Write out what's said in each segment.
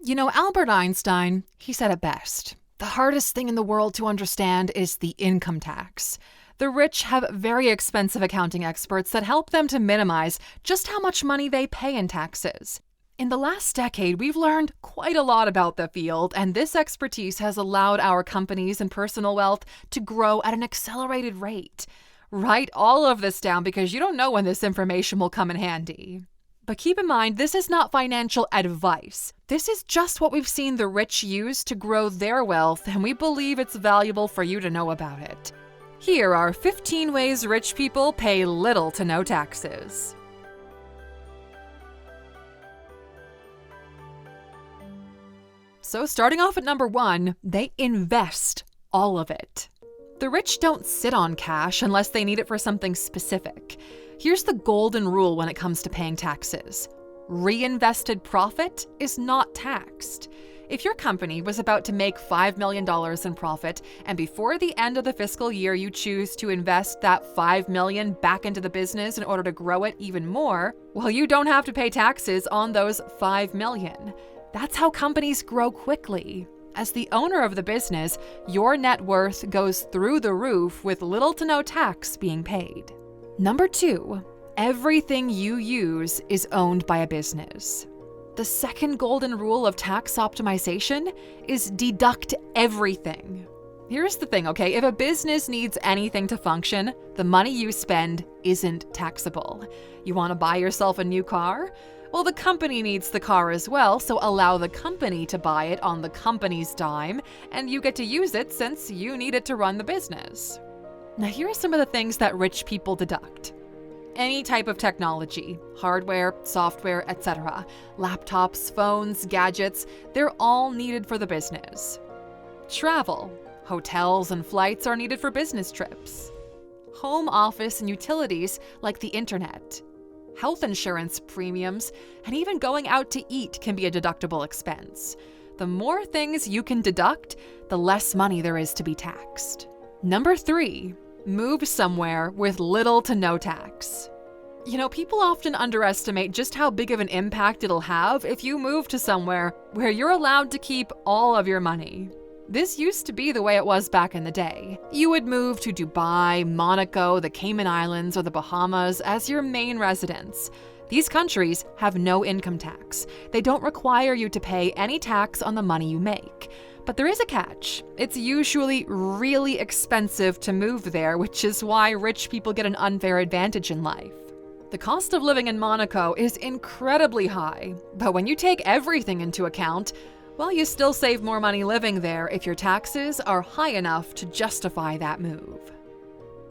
Albert Einstein, he said it best. The hardest thing in the world to understand is the income tax. The rich have very expensive accounting experts that help them to minimize just how much money they pay in taxes. In the last decade, we've learned quite a lot about the field, and this expertise has allowed our companies and personal wealth to grow at an accelerated rate. Write all of this down because you don't know when this information will come in handy. But keep in mind, this is not financial advice. This is just what we've seen the rich use to grow their wealth, and we believe it's valuable for you to know about it. Here are 15 ways rich people pay little to no taxes. So starting off at number 1, they invest all of it. The rich don't sit on cash unless they need it for something specific. Here's the golden rule when it comes to paying taxes. Reinvested profit is not taxed. If your company was about to make $5 million in profit, and before the end of the fiscal year you choose to invest that $5 million back into the business in order to grow it even more, well, you don't have to pay taxes on those $5 million. That's how companies grow quickly. As the owner of the business, your net worth goes through the roof with little to no tax being paid. Number 2, everything you use is owned by a business. The second golden rule of tax optimization is deduct everything. Here's the thing, okay? If a business needs anything to function, the money you spend isn't taxable. You want to buy yourself a new car? Well, the company needs the car as well, so allow the company to buy it on the company's dime, and you get to use it since you need it to run the business. Now, here are some of the things that rich people deduct. Any type of technology, hardware, software, etc. Laptops, phones, gadgets, they're all needed for the business. Travel, hotels and flights are needed for business trips. Home office and utilities like the internet. Health insurance premiums, and even going out to eat can be a deductible expense. The more things you can deduct, the less money there is to be taxed. Number 3, move somewhere with little to no tax. People often underestimate just how big of an impact it'll have if you move to somewhere where you're allowed to keep all of your money. This used to be the way it was back in the day. You would move to Dubai, Monaco, the Cayman Islands, or the Bahamas as your main residence. These countries have no income tax. They don't require you to pay any tax on the money you make. But there is a catch. It's usually really expensive to move there, which is why rich people get an unfair advantage in life. The cost of living in Monaco is incredibly high, but when you take everything into account, well, you still save more money living there if your taxes are high enough to justify that move.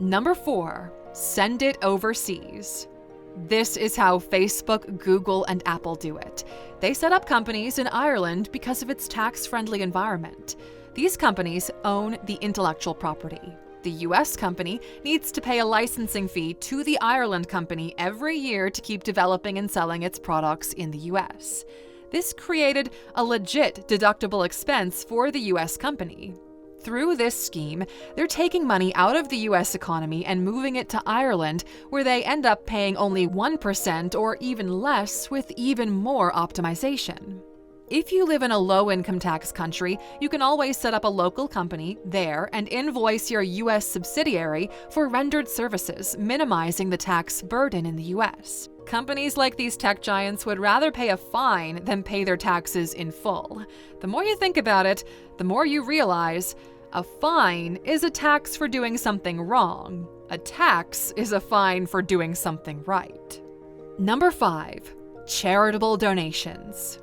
Number 4, send it overseas. This is how Facebook, Google, and Apple do it. They set up companies in Ireland because of its tax-friendly environment. These companies own the intellectual property. The US company needs to pay a licensing fee to the Ireland company every year to keep developing and selling its products in the US. This created a legit deductible expense for the US company. Through this scheme, they're taking money out of the US economy and moving it to Ireland, where they end up paying only 1% or even less with even more optimization. If you live in a low-income tax country, you can always set up a local company there and invoice your US subsidiary for rendered services, minimizing the tax burden in the US. Companies like these tech giants would rather pay a fine than pay their taxes in full. The more you think about it, the more you realize a fine is a tax for doing something wrong. A tax is a fine for doing something right. Number 5, charitable donations.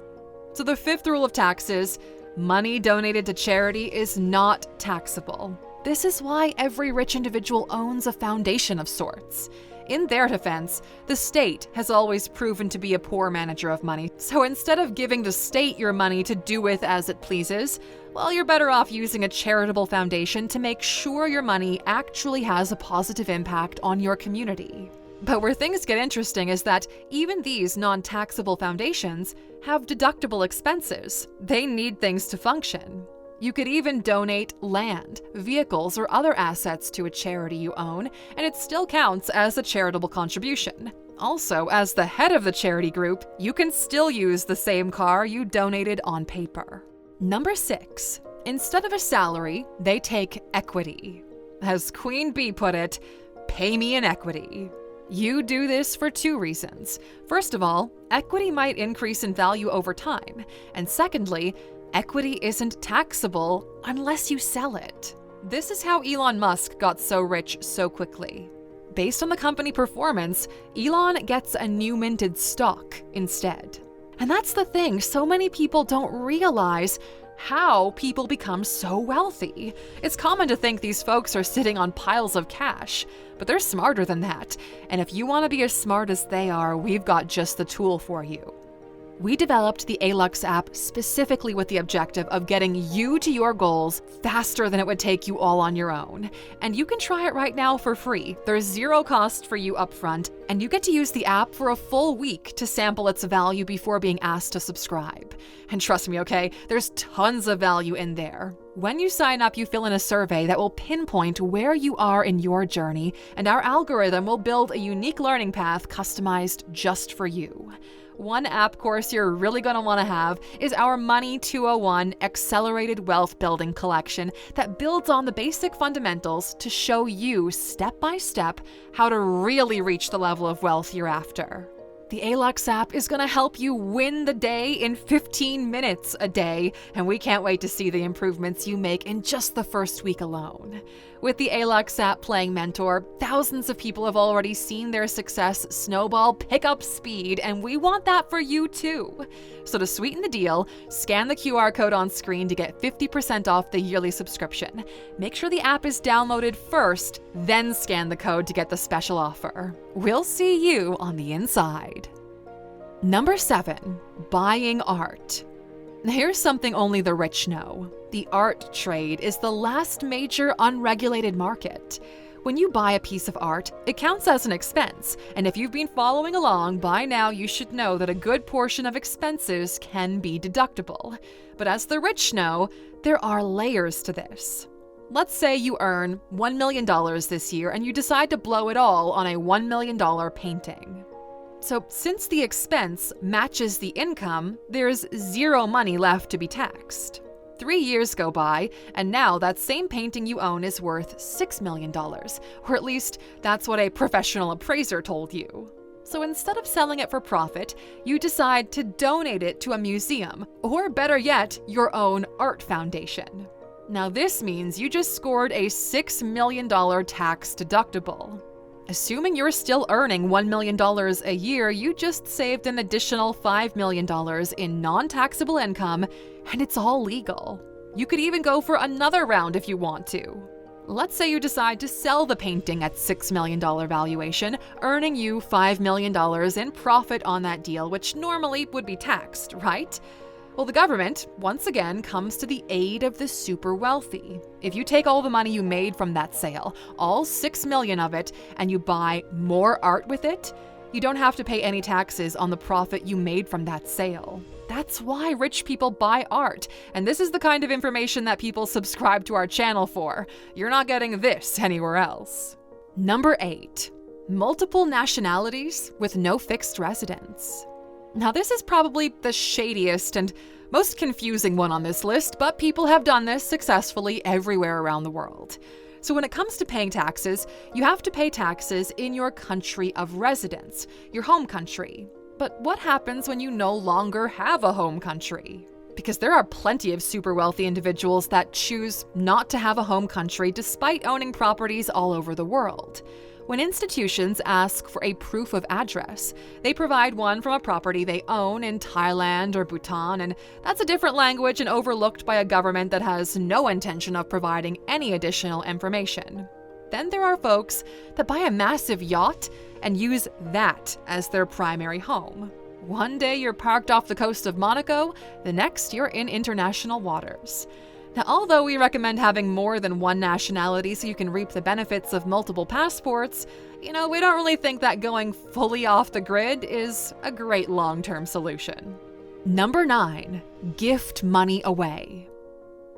So the 5th rule of taxes, money donated to charity is not taxable. This is why every rich individual owns a foundation of sorts. In their defense, the state has always proven to be a poor manager of money, so instead of giving the state your money to do with as it pleases, well, you're better off using a charitable foundation to make sure your money actually has a positive impact on your community. But where things get interesting is that even these non-taxable foundations have deductible expenses. They need things to function. You could even donate land, vehicles, or other assets to a charity you own, and it still counts as a charitable contribution. Also, as the head of the charity group, you can still use the same car you donated on paper. Number 6. Instead of a salary, they take equity. As Queen Bee put it, pay me in equity. You do this for 2 reasons. First of all, equity might increase in value over time. And secondly, equity isn't taxable unless you sell it. This is how Elon Musk got so rich so quickly. Based on the company performance, Elon gets a new minted stock instead. And that's the thing, so many people don't realize how people become so wealthy. It's common to think these folks are sitting on piles of cash, but they're smarter than that. And if you want to be as smart as they are, we've got just the tool for you. We developed the Alux app specifically with the objective of getting you to your goals faster than it would take you all on your own. And you can try it right now for free. There's 0 cost for you upfront, and you get to use the app for a full week to sample its value before being asked to subscribe. And trust me, okay, there's tons of value in there. When you sign up, you fill in a survey that will pinpoint where you are in your journey, and our algorithm will build a unique learning path customized just for you. One app course you're really going to want to have is our Money 201 Accelerated Wealth Building Collection that builds on the basic fundamentals to show you step by step how to really reach the level of wealth you're after. The Alux app is going to help you win the day in 15 minutes a day, and we can't wait to see the improvements you make in just the first week alone. With the Alux app playing mentor, thousands of people have already seen their success snowball pick up speed, and we want that for you too. So to sweeten the deal, scan the QR code on screen to get 50% off the yearly subscription. Make sure the app is downloaded first, then scan the code to get the special offer. We'll see you on the inside. Number 7, buying art. Here's something only the rich know. The art trade is the last major unregulated market. When you buy a piece of art, it counts as an expense, and if you've been following along, by now you should know that a good portion of expenses can be deductible. But as the rich know, there are layers to this. Let's say you earn $1 million this year and you decide to blow it all on a $1 million painting. So since the expense matches the income, there's 0 money left to be taxed. 3 years go by, and now that same painting you own is worth $6 million, or at least that's what a professional appraiser told you. So instead of selling it for profit, you decide to donate it to a museum, or better yet, your own art foundation. Now this means you just scored a $6 million tax deductible. Assuming you're still earning $1 million a year, you just saved an additional $5 million in non-taxable income, and it's all legal. You could even go for another round if you want to. Let's say you decide to sell the painting at $6 million valuation, earning you $5 million in profit on that deal, which normally would be taxed, right? Well, the government, once again, comes to the aid of the super wealthy. If you take all the money you made from that sale, all $6 million of it, and you buy more art with it, you don't have to pay any taxes on the profit you made from that sale. That's why rich people buy art, and this is the kind of information that people subscribe to our channel for. You're not getting this anywhere else. Number 8, multiple nationalities with no fixed residence. Now, this is probably the shadiest and most confusing one on this list, but people have done this successfully everywhere around the world. So when it comes to paying taxes, you have to pay taxes in your country of residence, your home country. But what happens when you no longer have a home country? Because there are plenty of super wealthy individuals that choose not to have a home country despite owning properties all over the world. When institutions ask for a proof of address, they provide one from a property they own in Thailand or Bhutan, and that's a different language and overlooked by a government that has no intention of providing any additional information. Then there are folks that buy a massive yacht and use that as their primary home. One day you're parked off the coast of Monaco, the next you're in international waters. Now, although we recommend having more than one nationality so you can reap the benefits of multiple passports, we don't really think that going fully off the grid is a great long-term solution. Number 9, gift money away.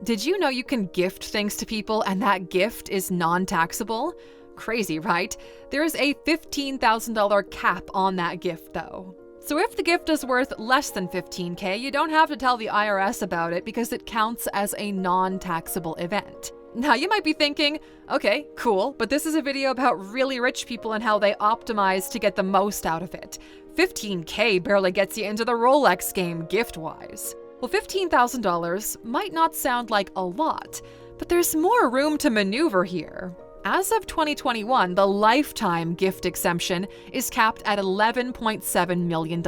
Did you know you can gift things to people and that gift is non-taxable? Crazy, right? There's a $15,000 cap on that gift, though. So if the gift is worth less than $15K, you don't have to tell the IRS about it because it counts as a non-taxable event. Now you might be thinking, okay, cool, but this is a video about really rich people and how they optimize to get the most out of it. $15K barely gets you into the Rolex game gift-wise. Well, $15,000 might not sound like a lot, but there's more room to maneuver here. As of 2021, the lifetime gift exemption is capped at $11.7 million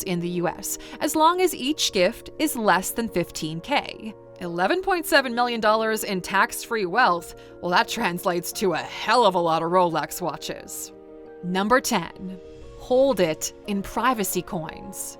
in the US, as long as each gift is less than $15K. $11.7 million in tax-free wealth, well, that translates to a hell of a lot of Rolex watches. Number 10. Hold it in privacy coins.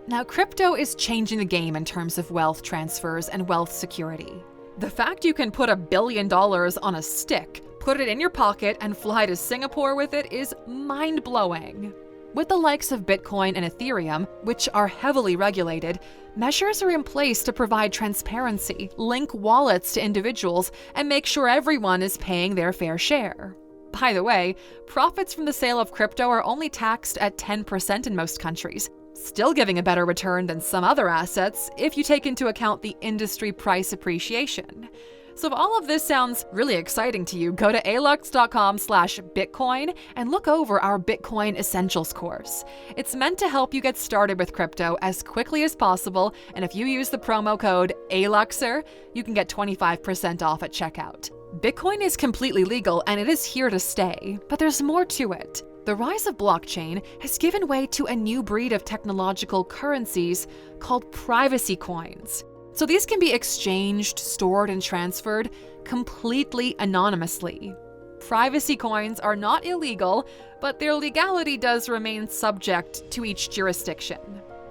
Now, crypto is changing the game in terms of wealth transfers and wealth security. The fact you can put $1 billion on a stick, put it in your pocket, and fly to Singapore with it is mind-blowing. With the likes of Bitcoin and Ethereum, which are heavily regulated, measures are in place to provide transparency, link wallets to individuals, and make sure everyone is paying their fair share. By the way, profits from the sale of crypto are only taxed at 10% in most countries, still giving a better return than some other assets if you take into account the industry price appreciation. So if all of this sounds really exciting to you, go to Alux.com/Bitcoin and look over our Bitcoin Essentials course. It's meant to help you get started with crypto as quickly as possible, and if you use the promo code ALUXER, you can get 25% off at checkout. Bitcoin is completely legal and it is here to stay, but there's more to it. The rise of blockchain has given way to a new breed of technological currencies called privacy coins. So these can be exchanged, stored, and transferred completely anonymously. Privacy coins are not illegal, but their legality does remain subject to each jurisdiction.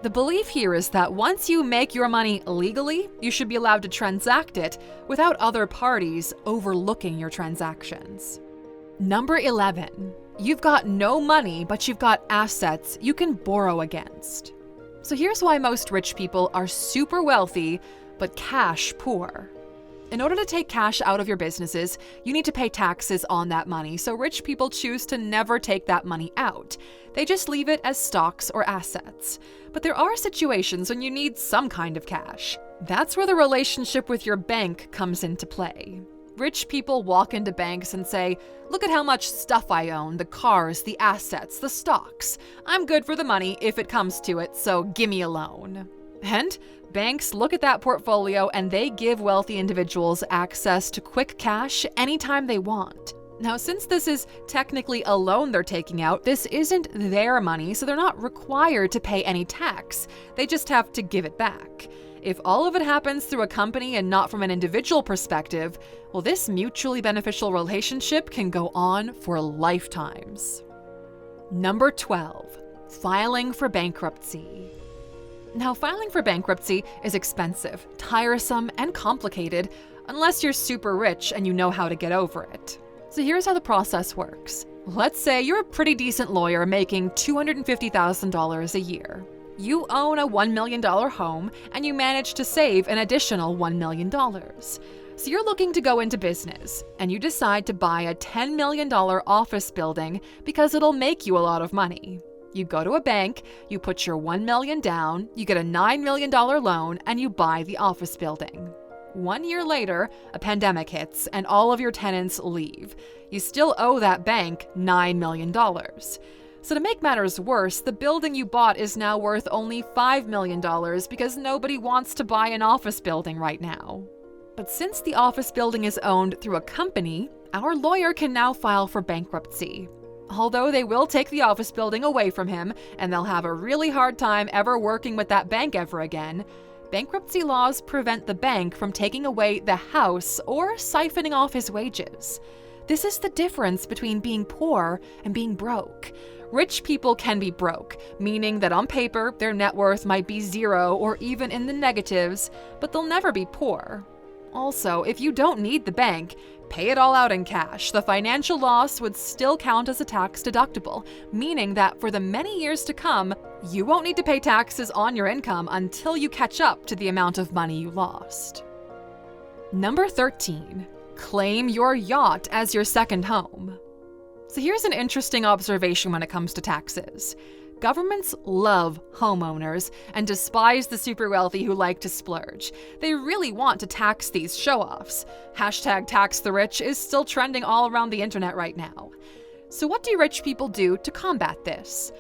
The belief here is that once you make your money legally, you should be allowed to transact it without other parties overlooking your transactions. Number 11. You've got no money, but you've got assets you can borrow against. So here's why most rich people are super wealthy, but cash poor. In order to take cash out of your businesses, you need to pay taxes on that money, so rich people choose to never take that money out. They just leave it as stocks or assets. But there are situations when you need some kind of cash. That's where the relationship with your bank comes into play. Rich people walk into banks and say, "Look at how much stuff I own, the cars, the assets, the stocks. I'm good for the money if it comes to it, so give me a loan." And banks look at that portfolio and they give wealthy individuals access to quick cash anytime they want. Now, since this is technically a loan they're taking out, this isn't their money, so they're not required to pay any tax. They just have to give it back. If all of it happens through a company and not from an individual perspective, well, this mutually beneficial relationship can go on for lifetimes. Number 12. Filing for bankruptcy. Now, filing for bankruptcy is expensive, tiresome, and complicated unless you're super rich and you know how to get over it. So here's how the process works. Let's say you're a pretty decent lawyer making $250,000 a year. You own a $1 million home and you manage to save an additional $1 million. So you're looking to go into business and you decide to buy a $10 million office building because it'll make you a lot of money. You go to a bank, you put your $1 million down, you get a $9 million loan, and you buy the office building. 1 year later, a pandemic hits and all of your tenants leave. You still owe that bank $9 million. So to make matters worse, the building you bought is now worth only $5 million because nobody wants to buy an office building right now. But since the office building is owned through a company, our lawyer can now file for bankruptcy. Although they will take the office building away from him and they'll have a really hard time ever working with that bank ever again, bankruptcy laws prevent the bank from taking away the house or siphoning off his wages. This is the difference between being poor and being broke. Rich people can be broke, meaning that on paper, their net worth might be zero or even in the negatives, but they'll never be poor. Also, if you don't need the bank, pay it all out in cash. The financial loss would still count as a tax deductible, meaning that for the many years to come, you won't need to pay taxes on your income until you catch up to the amount of money you lost. Number 13. Claim your yacht as your second home. So here's an interesting observation when it comes to taxes. Governments love homeowners and despise the super wealthy who like to splurge. They really want to tax these show-offs. Hashtag tax the rich is still trending all around the internet right now. So what do rich people do to combat this?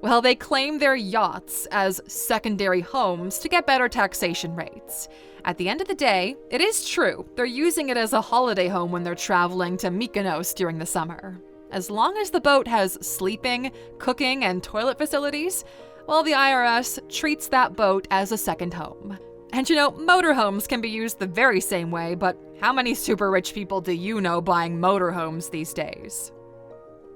Well, they claim their yachts as secondary homes to get better taxation rates. At the end of the day, it is true, they're using it as a holiday home when they're traveling to Mykonos during the summer. As long as the boat has sleeping, cooking, and toilet facilities, well, the IRS treats that boat as a second home. And motorhomes can be used the very same way, but how many super rich people do you know buying motorhomes these days?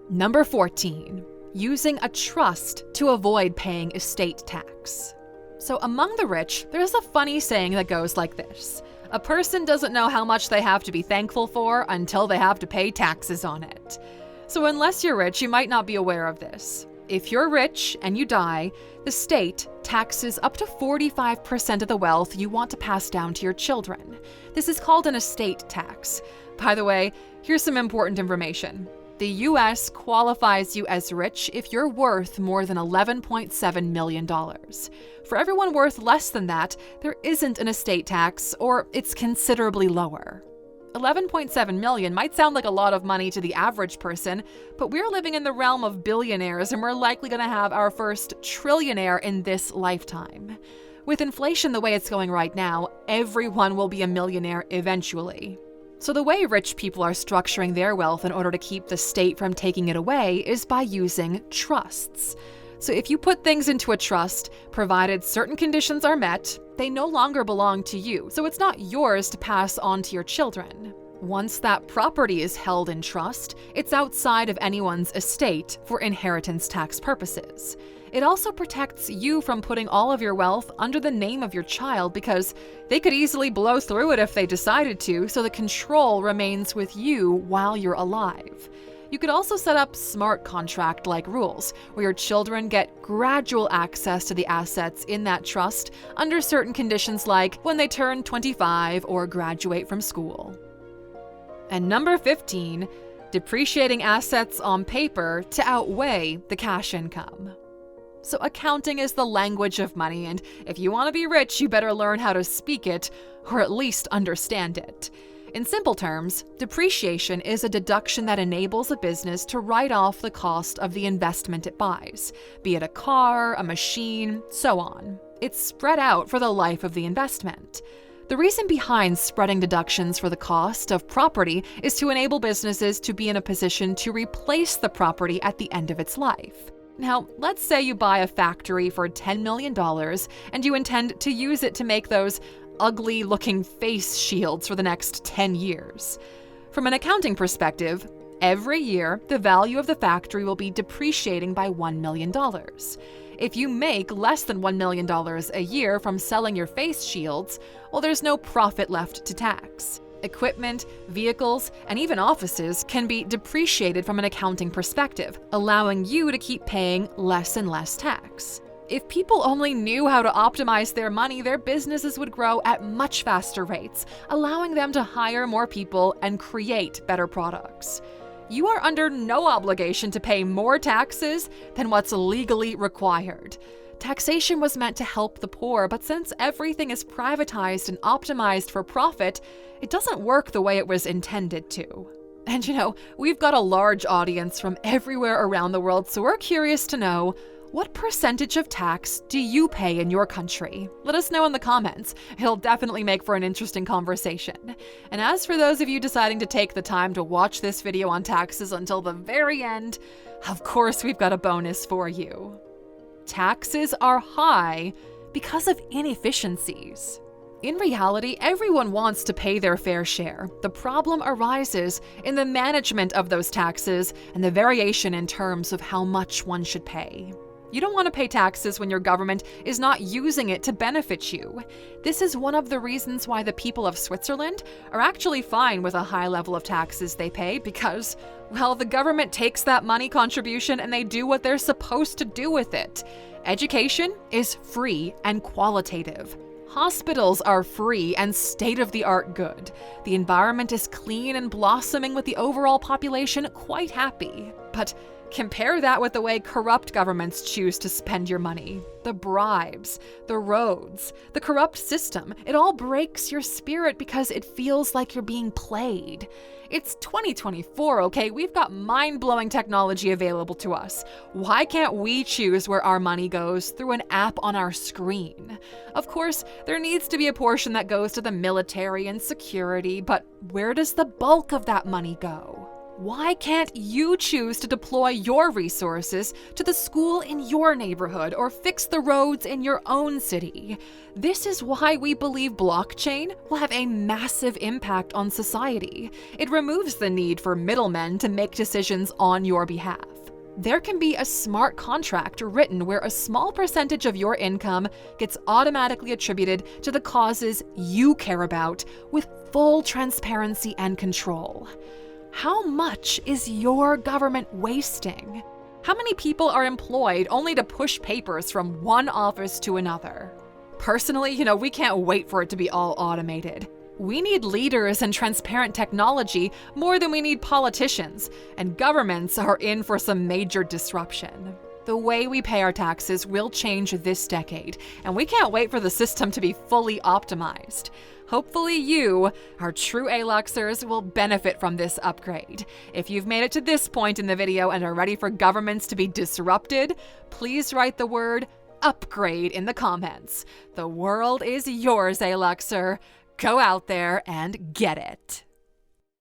Number 14. Using a trust to avoid paying estate tax. So among the rich, there's a funny saying that goes like this. A person doesn't know how much they have to be thankful for until they have to pay taxes on it. So unless you're rich, you might not be aware of this. If you're rich and you die, the state taxes up to 45% of the wealth you want to pass down to your children. This is called an estate tax. By the way, here's some important information. The US qualifies you as rich if you're worth more than $11.7 million. For everyone worth less than that, there isn't an estate tax, or it's considerably lower. 11.7 million might sound like a lot of money to the average person, but we're living in the realm of billionaires and we're likely going to have our first trillionaire in this lifetime. With inflation the way it's going right now, everyone will be a millionaire eventually. So the way rich people are structuring their wealth in order to keep the state from taking it away is by using trusts. So if you put things into a trust, provided certain conditions are met, they no longer belong to you, so it's not yours to pass on to your children. Once that property is held in trust, it's outside of anyone's estate for inheritance tax purposes. It also protects you from putting all of your wealth under the name of your child because they could easily blow through it if they decided to, so the control remains with you while you're alive. You could also set up smart contract-like rules, where your children get gradual access to the assets in that trust under certain conditions like when they turn 25 or graduate from school. And number 15, depreciating assets on paper to outweigh the cash income. So accounting is the language of money, and if you want to be rich, you better learn how to speak it, or at least understand it. In simple terms, depreciation is a deduction that enables a business to write off the cost of the investment it buys, be it a car, a machine, so on. It's spread out for the life of the investment. The reason behind spreading deductions for the cost of property is to enable businesses to be in a position to replace the property at the end of its life. Now, let's say you buy a factory for $10 million and you intend to use it to make those ugly-looking face shields for the next 10 years. From an accounting perspective, every year the value of the factory will be depreciating by $1 million. If you make less than $1 million a year from selling your face shields, well, there's no profit left to tax. Equipment, vehicles, and even offices can be depreciated from an accounting perspective, allowing you to keep paying less and less tax. If people only knew how to optimize their money, their businesses would grow at much faster rates, allowing them to hire more people and create better products. You are under no obligation to pay more taxes than what's legally required. Taxation was meant to help the poor, but since everything is privatized and optimized for profit, it doesn't work the way it was intended to. And we've got a large audience from everywhere around the world, so we're curious to know, what percentage of tax do you pay in your country? Let us know in the comments. It'll definitely make for an interesting conversation. And as for those of you deciding to take the time to watch this video on taxes until the very end, of course we've got a bonus for you. Taxes are high because of inefficiencies. In reality, everyone wants to pay their fair share. The problem arises in the management of those taxes and the variation in terms of how much one should pay. You don't want to pay taxes when your government is not using it to benefit you. This is one of the reasons why the people of Switzerland are actually fine with a high level of taxes they pay because, well, the government takes that money contribution and they do what they're supposed to do with it. Education is free and qualitative. Hospitals are free and state-of-the-art good. The environment is clean and blossoming with the overall population quite happy. But compare that with the way corrupt governments choose to spend your money. The bribes, the roads, the corrupt system, it all breaks your spirit because it feels like you're being played. It's 2024, okay? We've got mind-blowing technology available to us. Why can't we choose where our money goes through an app on our screen? Of course, there needs to be a portion that goes to the military and security, but where does the bulk of that money go? Why can't you choose to deploy your resources to the school in your neighborhood or fix the roads in your own city? This is why we believe blockchain will have a massive impact on society. It removes the need for middlemen to make decisions on your behalf. There can be a smart contract written where a small percentage of your income gets automatically attributed to the causes you care about with full transparency and control. How much is your government wasting? How many people are employed only to push papers from one office to another? Personally, we can't wait for it to be all automated. We need leaders and transparent technology more than we need politicians, and governments are in for some major disruption. The way we pay our taxes will change this decade, and we can't wait for the system to be fully optimized. Hopefully you, our true Aluxers, will benefit from this upgrade. If you've made it to this point in the video and are ready for governments to be disrupted, please write the word upgrade in the comments. The world is yours, Aluxer. Go out there and get it.